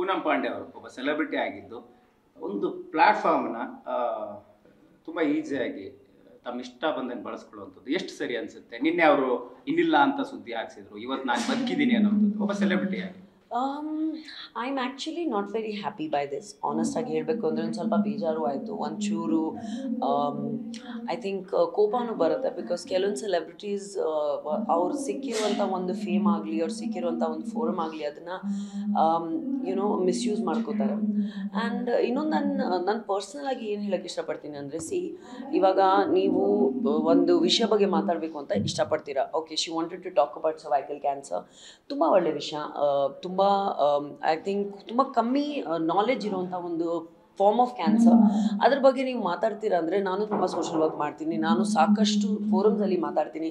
ಪೂನಂ ಪಾಂಡೆ ಅವರು ಒಬ್ಬ ಸೆಲೆಬ್ರಿಟಿ ಆಗಿದ್ದು ಒಂದು ಪ್ಲಾಟ್ಫಾರ್ಮ್ನ ತುಂಬ ಈಸಿಯಾಗಿ ತಮ್ಮ ಇಷ್ಟ ಬಂದಂಗೆ ಬಳಸ್ಕೊಳ್ಳುವಂಥದ್ದು ಎಷ್ಟು ಸರಿ ಅನಿಸುತ್ತೆ? ನಿನ್ನೆ ಅವರು ಇನ್ನಿಲ್ಲ ಅಂತ ಸುದ್ದಿ ಹಾಕ್ಸಿದ್ರು, ಇವತ್ತು ನಾನು ಬದುಕಿದ್ದೀನಿ ಅನ್ನೋಂಥದ್ದು ಒಬ್ಬ ಸೆಲೆಬ್ರಿಟಿ ಆಗಿ. I'm actually not very happy by this. Honest ಆಗಿ ಹೇಳಬೇಕು ಅಂದರೆ ಒಂದು ಸ್ವಲ್ಪ ಬೇಜಾರು ಆಯಿತು, ಒಂಚೂರು ಐ ಥಿಂಕ್ ಕೋಪನೂ ಬರುತ್ತೆ. ಬಿಕಾಸ್ ಕೆಲವೊಂದು ಸೆಲೆಬ್ರಿಟೀಸ್ ಅವ್ರು ಸಿಕ್ಕಿರುವಂಥ ಒಂದು ಫೇಮ್ ಆಗಲಿ, ಅವ್ರು ಸಿಕ್ಕಿರುವಂಥ ಒಂದು ಫೋರಮ್ ಆಗಲಿ, ಅದನ್ನು ಮಿಸ್ಯೂಸ್ ಮಾಡ್ಕೋತಾರೆ. ಆ್ಯಂಡ್ ಇನ್ನೊಂದು ನನ್ನ ಪರ್ಸ್ನಲ್ ಆಗಿ ಏನು ಹೇಳೋಕ್ಕೆ ಇಷ್ಟಪಡ್ತೀನಿ ಅಂದರೆ, ಇವಾಗ ನೀವು ಒಂದು ವಿಷಯ ಬಗ್ಗೆ ಮಾತಾಡಬೇಕು ಅಂತ ಇಷ್ಟಪಡ್ತೀರಾ. Okay, she wanted to talk about cervical cancer. ತುಂಬ ಒಳ್ಳೆ ವಿಷಯ, ತುಂಬ ಐ ಥಿಂಕ್ ತುಂಬ ಕಮ್ಮಿ ನಾಲೆಜ್ ಇರುವಂಥ ಒಂದು ಫಾರ್ಮ್ ಆಫ್ ಕ್ಯಾನ್ಸರ್. ಅದ್ರ ಬಗ್ಗೆ ನೀವು ಮಾತಾಡ್ತೀರಾ ಅಂದರೆ, ನಾನು ತುಂಬ ಸೋಷಲ್ ವರ್ಕ್ ಮಾಡ್ತೀನಿ, ನಾನು ಸಾಕಷ್ಟು ಫೋರಮ್ಸಲ್ಲಿ ಮಾತಾಡ್ತೀನಿ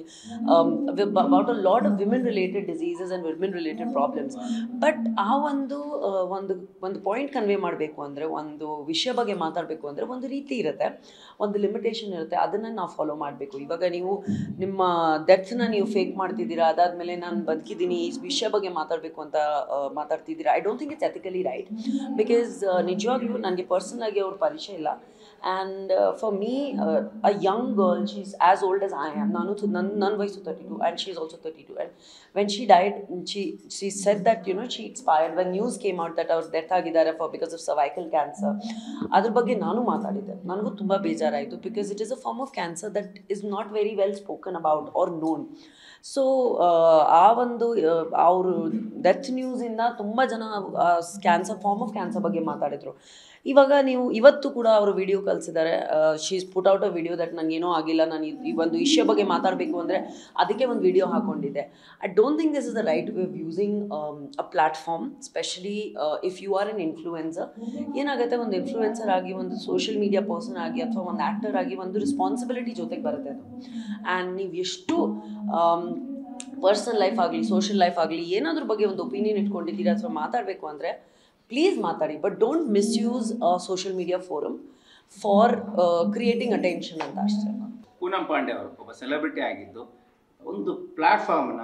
about a lot of women related diseases and women related problems. But ಆ ಒಂದು ಪಾಯಿಂಟ್ ಕನ್ವೆ ಮಾಡಬೇಕು ಅಂದರೆ, ಒಂದು ವಿಷಯ ಬಗ್ಗೆ ಮಾತಾಡಬೇಕು ಅಂದರೆ ಒಂದು ರೀತಿ ಇರುತ್ತೆ, ಒಂದು ಲಿಮಿಟೇಷನ್ ಇರುತ್ತೆ, ಅದನ್ನು ನಾವು ಫಾಲೋ ಮಾಡಬೇಕು. ಇವಾಗ ನೀವು ನಿಮ್ಮ ಡೆತ್ನ ನೀವು ಫೇಕ್ ಮಾಡ್ತಿದ್ದೀರಾ, ಅದಾದಮೇಲೆ ನಾನು ಬದುಕಿದ್ದೀನಿ ಈ ವಿಷಯ ಬಗ್ಗೆ ಮಾತಾಡಬೇಕು ಅಂತ ಮಾತಾಡ್ತಿದ್ದೀರಾ. I don't think it's ethically right. Because ನಿಜವಾಗ್ಲೂ ನನಗೆ ಪರ್ಸನಲ್ ಆಗಿ ಅವ್ರ ಪರಿಚಯ ಇಲ್ಲ. And for me a young girl, she is as old as I am. ನನ್ನ ವಯಸ್ಸು 32 and she is also 32. And when she died, she said that she inspired when news came out that ಅವ್ರು death ಆಗಿದ್ದಾರೆ because of cervical cancer. ಅದ್ರ ಬಗ್ಗೆ ನಾನು ಮಾತಾಡಿದ್ದೆ, ನನಗೂ ತುಂಬ ಬೇಜಾರಾಯಿತು. Because it is a form of cancer that is not very well spoken about or known. So ಆ ಒಂದು ಅವರು ಡೆತ್ ನ್ಯೂಸಿಂದ ತುಂಬ ಜನ ಕ್ಯಾನ್ಸರ್, ಫಾರ್ಮ್ ಆಫ್ ಕ್ಯಾನ್ಸರ್ ಬಗ್ಗೆ ಮಾತಾಡಿದರು. ಇವಾಗ ನೀವು ಇವತ್ತು ಕೂಡ ಅವರು ವಿಡಿಯೋ ಕಳಿಸಿದ್ದಾರೆ, she is put out a video that ನನಗೇನೋ ಆಗಿಲ್ಲ, ನಾನು ಈ ಒಂದು ವಿಷಯ ಬಗ್ಗೆ ಮಾತಾಡಬೇಕು ಅಂದರೆ ಅದಕ್ಕೆ ಒಂದು ವಿಡಿಯೋ ಹಾಕ್ಕೊಂಡಿದ್ದೆ. I don't think this is the right way of using a platform, specially if you are an influencer. ಏನಾಗುತ್ತೆ, ಒಂದು ಇನ್ಫ್ಲೂಯೆನ್ಸರ್ ಆಗಿ, ಒಂದು ಸೋಷಿಯಲ್ ಮೀಡಿಯಾ ಪರ್ಸನ್ ಆಗಿ, ಅಥವಾ ಒಂದು ಆ್ಯಕ್ಟರ್ ಆಗಿ ಒಂದು ರೆಸ್ಪಾನ್ಸಿಬಿಲಿಟಿ ಜೊತೆಗೆ ಬರುತ್ತೆ ಅದು. ಆ್ಯಂಡ್ ನೀವು ಎಷ್ಟು ಪರ್ಸನಲ್ ಲೈಫ್ ಆಗಲಿ, ಸೋಷಿಯಲ್ ಲೈಫ್ ಆಗಲಿ, ಏನಾದ್ರ ಬಗ್ಗೆ ಒಂದು ಒಪಿನಿಯನ್ ಇಟ್ಕೊಂಡಿದ್ದೀರಾ ಅಥವಾ ಮಾತಾಡಬೇಕು ಅಂದರೆ ಪ್ಲೀಸ್ ಮಾತಾಡಿ. But don't misuse social media forum for creating attention ಅಂತ ಅಷ್ಟೇ. ಪೂನಂ ಪಾಂಡೆ ಅವರು ಒಬ್ಬ ಸೆಲೆಬ್ರಿಟಿ ಆಗಿದ್ದು ಒಂದು ಪ್ಲ್ಯಾಟ್ಫಾರ್ಮ್ನ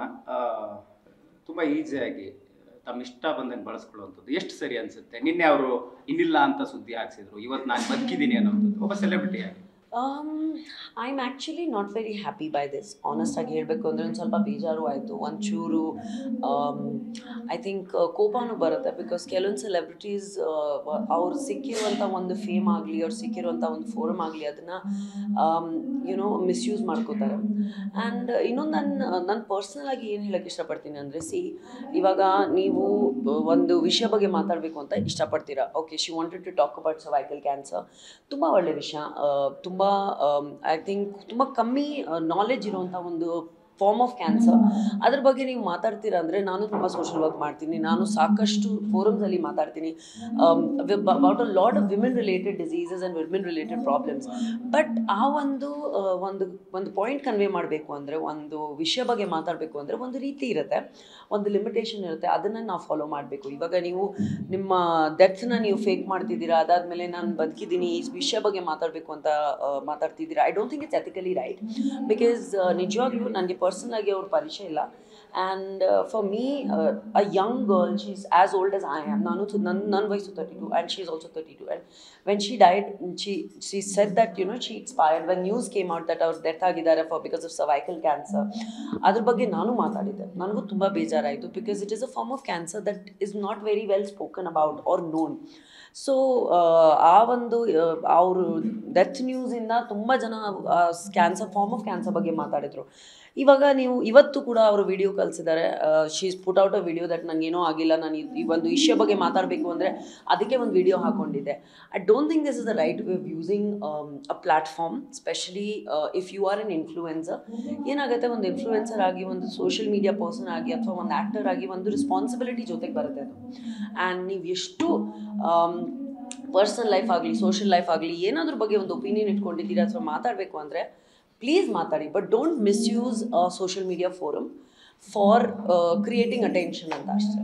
ತುಂಬ ಈಸಿಯಾಗಿ ತಮ್ಮ ಇಷ್ಟ ಬಂದಂಗೆ ಬಳಸ್ಕೊಳ್ಳುವಂಥದ್ದು ಎಷ್ಟು ಸರಿ ಅನಿಸುತ್ತೆ? ನಿನ್ನೆ ಅವರು ಇನ್ನಿಲ್ಲ ಅಂತ ಸುದ್ದಿ ಹಾಕ್ಸಿದ್ರು, ಇವತ್ತು ನಾನು ಬದುಕಿದ್ದೀನಿ ಅನ್ನೋಂಥದ್ದು ಒಬ್ಬ ಸೆಲೆಬ್ರಿಟಿ ಆಗಿ. I'm actually not very happy by this. Honest ಆಗಿ ಹೇಳಬೇಕು ಅಂದರೆ ಒಂದು ಸ್ವಲ್ಪ ಬೇಜಾರು ಆಯಿತು, ಒಂಚೂರು ಐ ಥಿಂಕ್ ಕೋಪನೂ ಬರುತ್ತೆ. ಬಿಕಾಸ್ ಕೆಲವೊಂದು ಸೆಲೆಬ್ರಿಟೀಸ್ ಅವ್ರು ಸಿಕ್ಕಿರುವಂಥ ಒಂದು ಫೇಮ್ ಆಗಲಿ, ಅವ್ರು ಸಿಕ್ಕಿರುವಂಥ ಒಂದು ಫೋರಮ್ ಆಗಲಿ, ಅದನ್ನು ಮಿಸ್ಯೂಸ್ ಮಾಡ್ಕೋತಾರೆ. ಆ್ಯಂಡ್ ಇನ್ನೊಂದು ನನ್ನ ಪರ್ಸ್ನಲ್ ಆಗಿ ಏನು ಹೇಳೋಕ್ಕೆ ಇಷ್ಟಪಡ್ತೀನಿ ಅಂದರೆ, ಇವಾಗ ನೀವು ಒಂದು ವಿಷಯ ಬಗ್ಗೆ ಮಾತಾಡಬೇಕು ಅಂತ ಇಷ್ಟಪಡ್ತೀರಾ. Okay, she wanted to talk about cervical cancer. ತುಂಬ ಒಳ್ಳೆ ವಿಷಯ, ತುಂಬ ಐ ಥಿಂಕ್ ತುಂಬ ಕಮ್ಮಿ ನಾಲೆಜ್ ಇರುವಂಥ ಒಂದು ಫಾರ್ಮ್ ಆಫ್ ಕ್ಯಾನ್ಸರ್. ಅದ್ರ ಬಗ್ಗೆ ನೀವು ಮಾತಾಡ್ತೀರಾ ಅಂದರೆ, ನಾನು ತುಂಬ ಸೋಷಲ್ ವರ್ಕ್ ಮಾಡ್ತೀನಿ, ನಾನು ಸಾಕಷ್ಟು ಫೋರಮ್ಸಲ್ಲಿ ಮಾತಾಡ್ತೀನಿ about a lot of women related diseases and women related problems. But ಆ ಒಂದು ಪಾಯಿಂಟ್ ಕನ್ವೆ ಮಾಡಬೇಕು ಅಂದರೆ, ಒಂದು ವಿಷಯ ಬಗ್ಗೆ ಮಾತಾಡಬೇಕು ಅಂದರೆ ಒಂದು ರೀತಿ ಇರುತ್ತೆ, ಒಂದು ಲಿಮಿಟೇಷನ್ ಇರುತ್ತೆ, ಅದನ್ನು ನಾವು ಫಾಲೋ ಮಾಡಬೇಕು. ಇವಾಗ ನೀವು ನಿಮ್ಮ ಡೆತ್ನ ನೀವು ಫೇಕ್ ಮಾಡ್ತಿದ್ದೀರಾ, ಅದಾದಮೇಲೆ ನಾನು ಬದುಕಿದ್ದೀನಿ ಈ ವಿಷಯ ಬಗ್ಗೆ ಮಾತಾಡಬೇಕು ಅಂತ ಮಾತಾಡ್ತಿದ್ದೀರಾ. I don't think it's ethically right. Because ನಿಜವಾಗ್ಲೂ ನನಗೆ ಪರ್ಸನಲ್ ಆಗಿ ಅವ್ರ ಪರಿಚಯ ಇಲ್ಲ. And for me a young girl, she is as old as I am. ನನ್ನ ವಯಸ್ಸು 32 and she is also 32. And when she died, she said that she inspired when news came out that ಅವ್ರು death ಆಗಿದ್ದಾರೆ because of cervical cancer. ಅದ್ರ ಬಗ್ಗೆ ನಾನು ಮಾತಾಡಿದ್ದೆ, ನನಗೂ ತುಂಬ ಬೇಜಾರಾಯಿತು. Because it is a form of cancer that is not very well spoken about or known. So ಆ ಒಂದು ಅವರು ಡೆತ್ ನ್ಯೂಸಿಂದ ತುಂಬ ಜನ ಕ್ಯಾನ್ಸರ್, ಫಾರ್ಮ್ ಆಫ್ ಕ್ಯಾನ್ಸರ್ ಬಗ್ಗೆ ಮಾತಾಡಿದರು. ಇವಾಗ ನೀವು ಇವತ್ತು ಕೂಡ ಅವರು ವಿಡಿಯೋ ಕಳಿಸಿದ್ದಾರೆ, she is put out a video that ನನಗೇನೋ ಆಗಿಲ್ಲ, ನಾನು ಈ ಒಂದು ವಿಷಯ ಬಗ್ಗೆ ಮಾತಾಡಬೇಕು ಅಂದರೆ ಅದಕ್ಕೆ ಒಂದು ವಿಡಿಯೋ ಹಾಕ್ಕೊಂಡಿದ್ದೆ. I don't think this is the right way of using a platform, specially if you are an influencer. ಏನಾಗುತ್ತೆ, ಒಂದು ಇನ್ಫ್ಲೂಯೆನ್ಸರ್ ಆಗಿ, ಒಂದು ಸೋಷಿಯಲ್ ಮೀಡಿಯಾ ಪರ್ಸನ್ ಆಗಿ, ಅಥವಾ ಒಂದು ಆ್ಯಕ್ಟರ್ ಆಗಿ ಒಂದು ರೆಸ್ಪಾನ್ಸಿಬಿಲಿಟಿ ಜೊತೆಗೆ ಬರುತ್ತೆ ಅದು. ಆ್ಯಂಡ್ ನೀವು ಎಷ್ಟು ಪರ್ಸನಲ್ ಲೈಫ್ ಆಗಲಿ, ಸೋಷಿಯಲ್ ಲೈಫ್ ಆಗಲಿ, ಏನಾದ್ರ ಬಗ್ಗೆ ಒಂದು ಒಪಿನಿಯನ್ ಇಟ್ಕೊಂಡಿದ್ದೀರಾ ಅಥವಾ ಮಾತಾಡಬೇಕು ಅಂದರೆ ಪ್ಲೀಸ್ ಮಾತಾಡಿ. But don't misuse social media forum for creating attention ಅಂತ ಅಷ್ಟೇ.